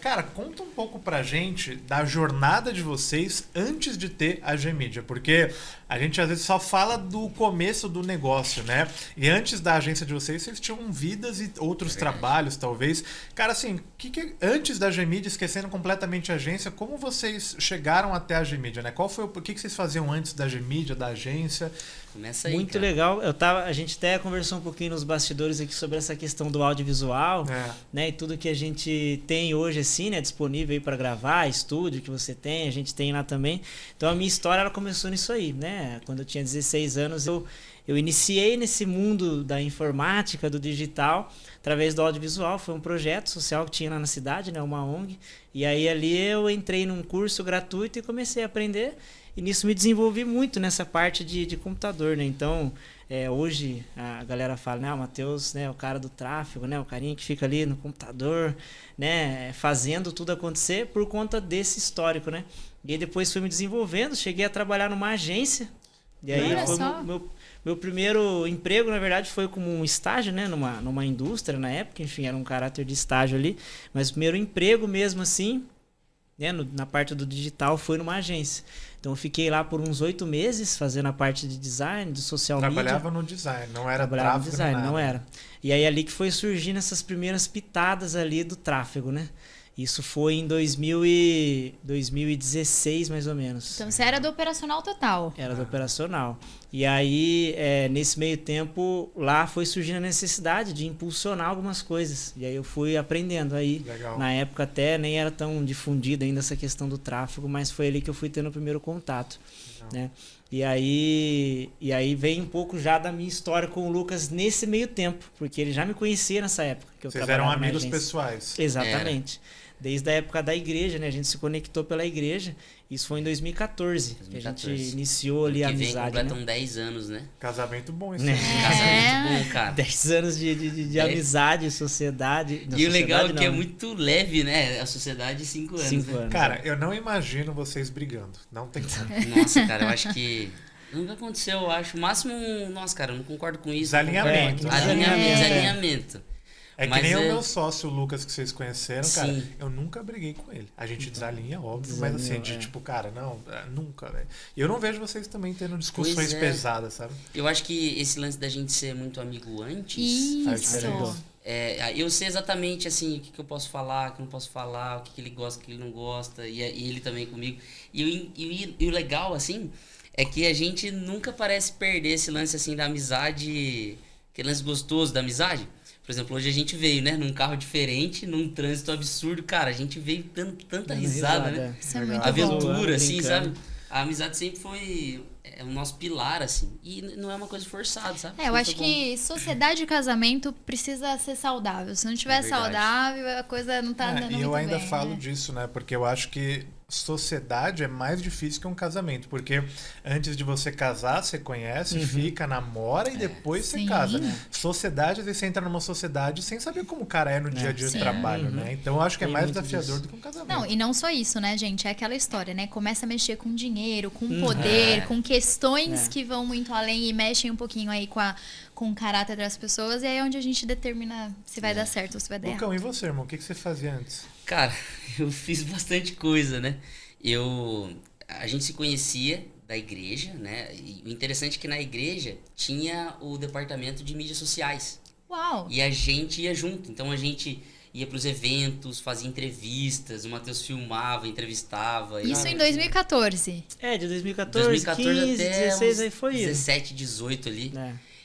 Cara, conta um pouco pra gente da jornada de vocês antes de ter a G-Mídia, porque a gente às vezes só fala do começo do negócio, né? E antes da agência de vocês tinham vidas e outros trabalhos, talvez. Cara, assim, antes da G-Mídia, esquecendo completamente a agência, como vocês chegaram até a G-Mídia, né? O que vocês faziam antes da G-Mídia, da agência? Começa aí, Muito cara. legal. A gente até conversou um pouquinho nos bastidores aqui sobre essa questão do audiovisual, né? E tudo que a gente tem hoje, assim, né? Disponível aí para gravar, estúdio que você tem, a gente tem lá também. Então a minha história, ela começou nisso aí, né? Quando eu tinha 16 anos, eu iniciei nesse mundo da informática, do digital, através do audiovisual. Foi um projeto social que tinha lá na cidade, né? Uma ONG. E aí ali eu entrei num curso gratuito e comecei a aprender. E nisso me desenvolvi muito nessa parte de computador, né? Então, hoje a galera fala, né? O Matheus, né? O cara do tráfego, né? O carinha que fica ali no computador, né? Fazendo tudo acontecer por conta desse histórico, né? E aí depois fui me desenvolvendo, cheguei a trabalhar numa agência. E aí foi meu primeiro emprego, na verdade, foi como um estágio, né? Numa indústria na época, enfim, era um caráter de estágio ali. Mas o primeiro emprego mesmo assim, né, na parte do digital, foi numa agência. Então eu fiquei lá por uns 8 meses fazendo a parte de design, de social media. Trabalhava no design, não era Trabalhava tráfego, no design, nada. não era. E aí ali que foi surgindo essas primeiras pitadas ali do tráfego, né? Isso foi em 2016, mais ou menos. Então você era do operacional total. Era do operacional. E aí, nesse meio tempo, lá foi surgindo a necessidade de impulsionar algumas coisas. E aí eu fui aprendendo. Aí, Legal. Na época até nem era tão difundida ainda essa questão do tráfego, mas foi ali que eu fui tendo o primeiro contato. Né? E aí vem um pouco já da minha história com o Lucas nesse meio tempo, porque ele já me conhecia nessa época. Que eu Vocês eram trabalhava na amigos agência. pessoais. Exatamente. Desde a época da igreja, né? A gente se conectou pela igreja. Isso foi em 2014, que a gente iniciou ali a amizade. Completam né? 10 anos, né? Casamento bom isso. Né? Casamento bom, cara. 10 anos de amizade, sociedade. E o legal é que é muito leve, né? A sociedade, 5 anos. 5 né? anos. Cara, eu não imagino vocês brigando. Não tem como. Nossa, cara, eu acho que nunca aconteceu, eu acho. O máximo, nossa, cara, eu não concordo com isso. Desalinhamento. Desalinhamento. É que Mas nem o meu sócio, o Lucas, que vocês conheceram, cara. Sim. Eu nunca briguei com ele. A gente desalinha, óbvio, Desalinhou, mas assim, tipo, cara, não, nunca, velho. E eu não vejo vocês também tendo discussões pesadas, sabe? Eu acho que esse lance da gente ser muito amigo antes... Isso. eu sei exatamente, assim, o que eu posso falar, o que eu não posso falar, o que ele gosta, o que ele não gosta, e ele também comigo. E o legal, assim, é que a gente nunca parece perder esse lance, assim, da amizade, aquele lance gostoso da amizade. Por exemplo, hoje a gente veio, né, num carro diferente, num trânsito absurdo. Cara, a gente veio dando tanta risada, né? Isso é muito Aventura, bom. assim, sabe? A amizade sempre foi o nosso pilar, assim. E não é uma coisa forçada, sabe? Eu acho que sociedade e casamento precisa ser saudável. Se não tiver saudável, a coisa não tá andando muito bem. E eu ainda né? falo disso, né? Porque eu acho que sociedade é mais difícil que um casamento, porque antes de você casar, você conhece, fica, namora e depois você casa. Sociedade, às vezes você entra numa sociedade sem saber como o cara é no dia a dia de trabalho, né? Então eu acho que é mais desafiador do que um casamento. Não, e não só isso, né, gente? É aquela história, né? Começa a mexer com dinheiro, com poder, com questões que vão muito além e mexem um pouquinho aí com o caráter das pessoas, e aí é onde a gente determina se vai dar certo ou se vai dar errado. Lucão, e você, irmão? O que você fazia antes? Cara, eu fiz bastante coisa, né? A gente se conhecia da igreja, né? E o interessante é que na igreja tinha o departamento de mídias sociais. Uau! E a gente ia junto. Então a gente ia pros eventos, fazia entrevistas, o Matheus filmava, entrevistava. Isso em 2014. De 2014, 15, até 16, aí foi isso. 17, 18 ali.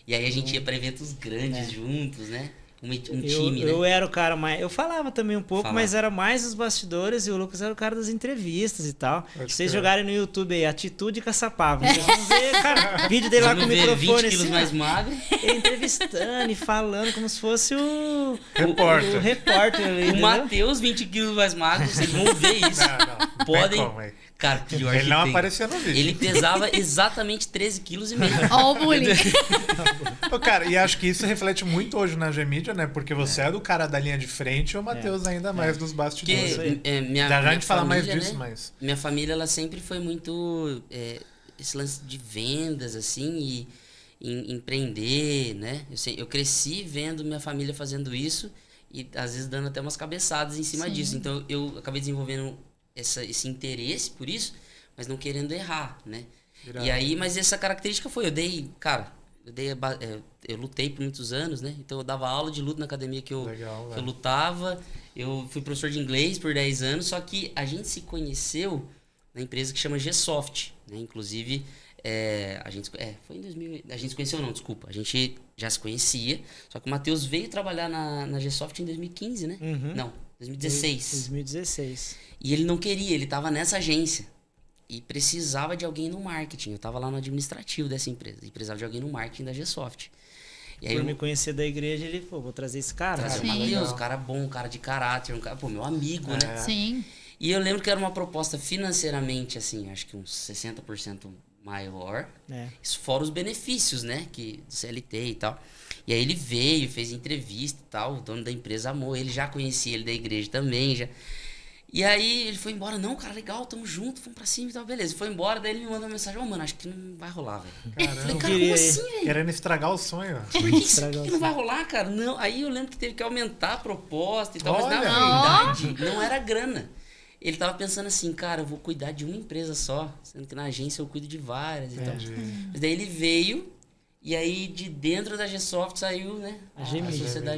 E aí a gente ia pra eventos grandes juntos, né? Um time, né? Eu era o cara mais... Eu falava também um pouco, mas era mais os bastidores e o Lucas era o cara das entrevistas e tal. Se vocês jogarem no YouTube aí, Atitude Caçapava, vocês vão ver, cara, vídeo dele lá com o microfone 20 quilos assim, mais magro. ele entrevistando e falando como se fosse o Repórter. ali, O Matheus, 20 quilos mais magro, vocês vão ver isso. Não Podem... como, Cara, pior ele que não tem. aparecia no vídeo. Ele pesava exatamente 13,5 kg. Ó o bullying. Cara, e acho que isso reflete muito hoje na G-Mídia, né? Porque você é do cara da linha de frente e o Matheus ainda mais dos bastidores. Já a gente fala mais disso, né? mas... Minha família, ela sempre foi muito... esse lance de vendas, assim, e empreender, né? Eu cresci vendo minha família fazendo isso. e às vezes dando até umas cabeçadas em cima disso. Então eu acabei desenvolvendo esse interesse por isso, mas não querendo errar, né? E aí, mas essa característica foi, eu lutei por muitos anos, né? Então eu dava aula de luta na academia que eu lutava. Eu fui professor de inglês por 10 anos, só que a gente se conheceu na empresa que chama G-Soft, né? Inclusive, foi em 2000... A gente se conheceu não, desculpa. A gente já se conhecia, só que o Matheus veio trabalhar na G-Soft em 2015, né? Não, 2016. 2016. E ele não queria, ele estava nessa agência. E precisava de alguém no marketing. Eu estava lá no administrativo dessa empresa. E precisava de alguém no marketing da G-Soft. E aí por me conhecer da igreja, ele, vou trazer esse cara. Trazer o Matheus, um cara bom, um cara de caráter, um cara, meu amigo, né? Sim. E eu lembro que era uma proposta financeiramente, assim, acho que uns 60% maior. Isso fora os benefícios, né? Do CLT e tal. E aí ele veio, fez entrevista e tal. O dono da empresa amou. Ele já conhecia ele da igreja também, já... E aí ele foi embora, não, cara, legal, tamo junto, vamos pra cima e tal, beleza. Foi embora, daí ele me mandou uma mensagem, mano, acho que não vai rolar, velho. Caramba. Falei, cara, como assim, velho? Querendo estragar o sonho. Por que não vai rolar, cara? Não, aí eu lembro que teve que aumentar a proposta e tal, mas na verdade não era grana. Ele tava pensando assim, cara, eu vou cuidar de uma empresa só, sendo que na agência eu cuido de várias e tal. Mas daí ele veio, e aí de dentro da G-Soft saiu, né, a sociedade